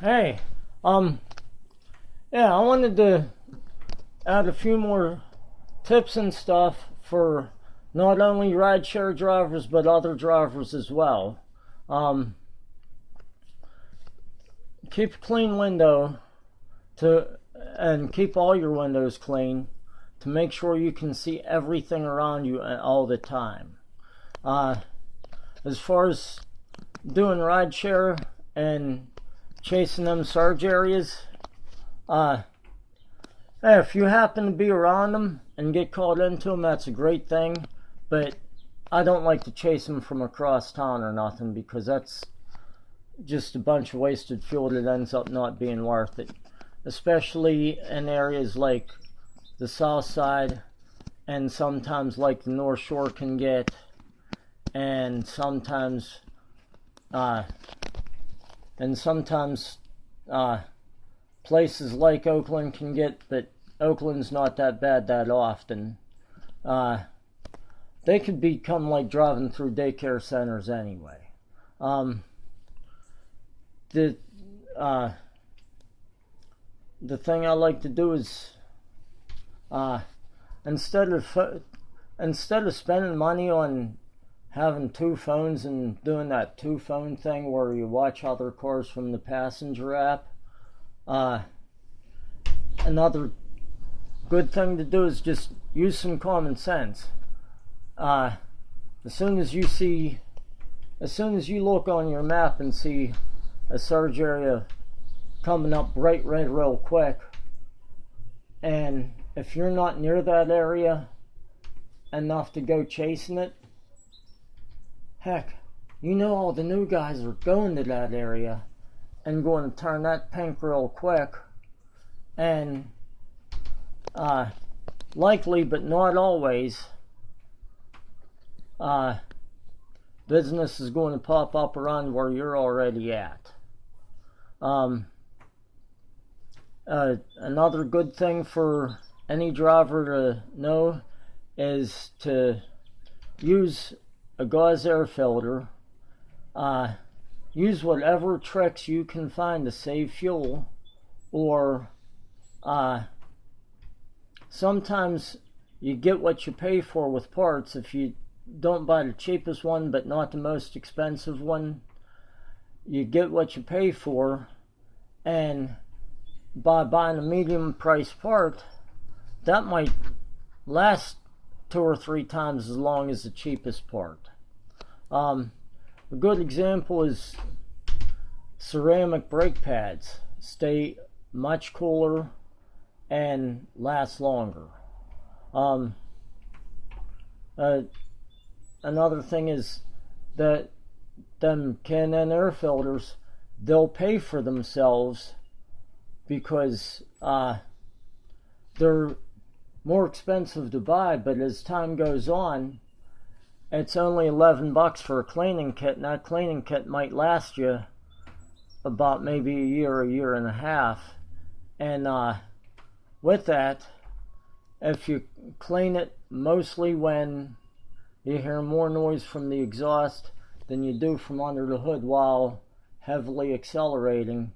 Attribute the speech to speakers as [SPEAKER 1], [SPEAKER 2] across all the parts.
[SPEAKER 1] Hey, um, yeah, I wanted to add a few more tips and stuff for not only rideshare drivers but other drivers as well. Um, keep a clean window to and keep all your windows clean to make sure you can see everything around you all the time. Uh, as far as doing rideshare and chasing them surge areas, uh, if you happen to be around them and get caught into them, that's a great thing. But I don't like to chase them from across town or nothing, because that's just a bunch of wasted fuel that ends up not being worth it. Especially in areas like the south side, and sometimes like the North Shore can get, and sometimes uh, and sometimes places like Oakland can get, but Oakland's not that bad that often. They could become like driving through daycare centers anyway. Um, the uh, the thing I like to do is uh, instead of instead of spending money on having two phones and doing that two phone thing where you watch other cars from the passenger app, uh, another good thing to do is just use some common sense. Uh, as soon as you look on your map and see a surge area coming up bright red real quick, and if you're not near that area enough to go chasing it, heck, you know all the new guys are going to that area and going to turn that pink real quick, and likely but not always, business is going to pop up around where you're already at. Another good thing for any driver to know is to use a gauze air filter. Use whatever tricks you can find to save fuel, or sometimes you get what you pay for with parts. If you don't buy the cheapest one but not the most expensive one, you get what you pay for, and by buying a medium price part, that might last 2 or 3 times as long as the cheapest part. A good example is ceramic brake pads. Stay much cooler and last longer. Another thing is that them K&N air filters, they'll pay for themselves, because they're more expensive to buy, but as time goes on, it's only $11 for a cleaning kit, and that cleaning kit might last you about maybe a year and a half. And with that, if you clean it mostly when you hear more noise from the exhaust than you do from under the hood while heavily accelerating,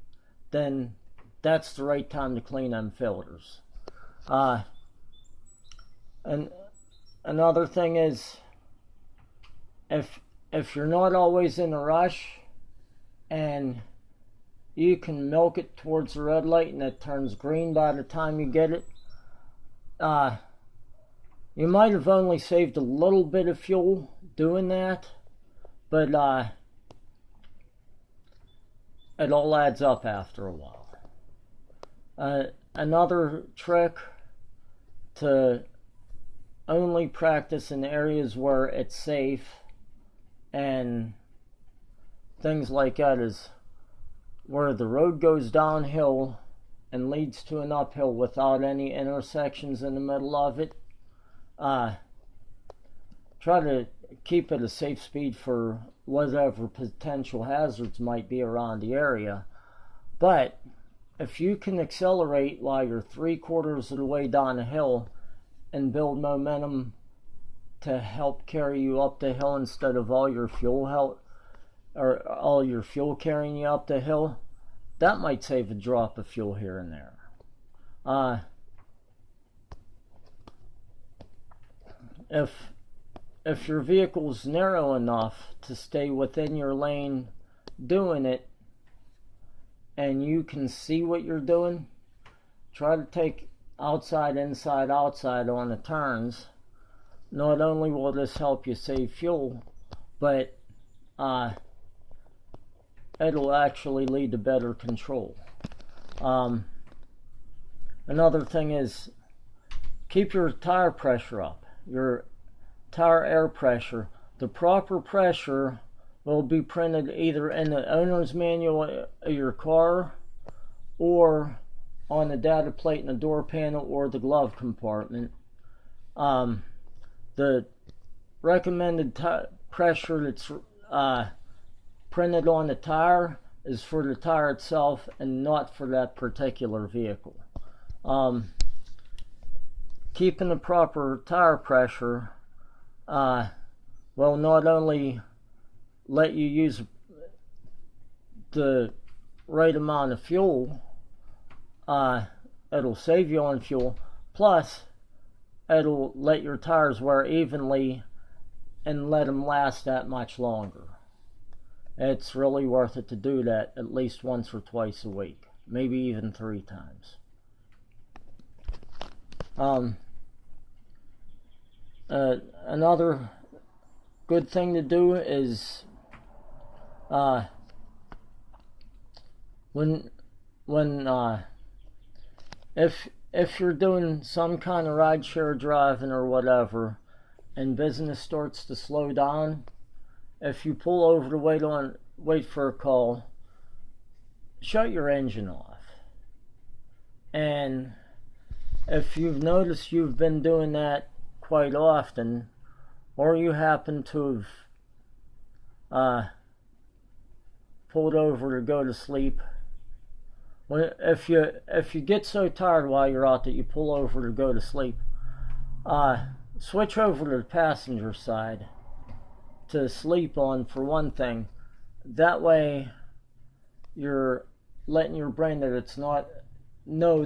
[SPEAKER 1] then that's the right time to clean them filters. And another thing is, if you're not always in a rush and you can milk it towards the red light and it turns green by the time you get it, you might have only saved a little bit of fuel doing that, but it all adds up after a while. Another trick to only practice in areas where it's safe and things like that is where the road goes downhill and leads to an uphill without any intersections in the middle of it. Try to keep it a safe speed for whatever potential hazards might be around the area. But if you can accelerate while you're 3/4 of the way down a hill and build momentum to help carry you up the hill instead of all your fuel carrying you up the hill, that might save a drop of fuel here and there. If your vehicle's narrow enough to stay within your lane doing it, and you can see what you're doing, try to take outside, inside, outside on the turns. Not only will this help you save fuel, but it'll actually lead to better control. Another thing is, keep your tire pressure up, your tire air pressure. The proper pressure will be printed either in the owner's manual of your car or on the data plate in the door panel or the glove compartment. The recommended pressure that's printed on the tire is for the tire itself and not for that particular vehicle. Keeping the proper tire pressure will not only let you use the right amount of fuel, it'll save you on fuel, plus it'll let your tires wear evenly and let them last that much longer. It's really worth it to do that at least once or twice a week, maybe even 3 times. Another good thing to do is if you're doing some kind of rideshare driving or whatever, and business starts to slow down, if you pull over to wait for a call, shut your engine off. And if you've noticed you've been doing that quite often, or you happen to have pulled over to go to sleep, if you get so tired while you're out that you pull over to go to sleep, switch over to the passenger side to sleep on, for one thing. That way you're letting your brain know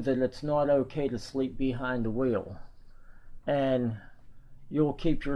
[SPEAKER 1] that it's not okay to sleep behind the wheel, and you'll keep your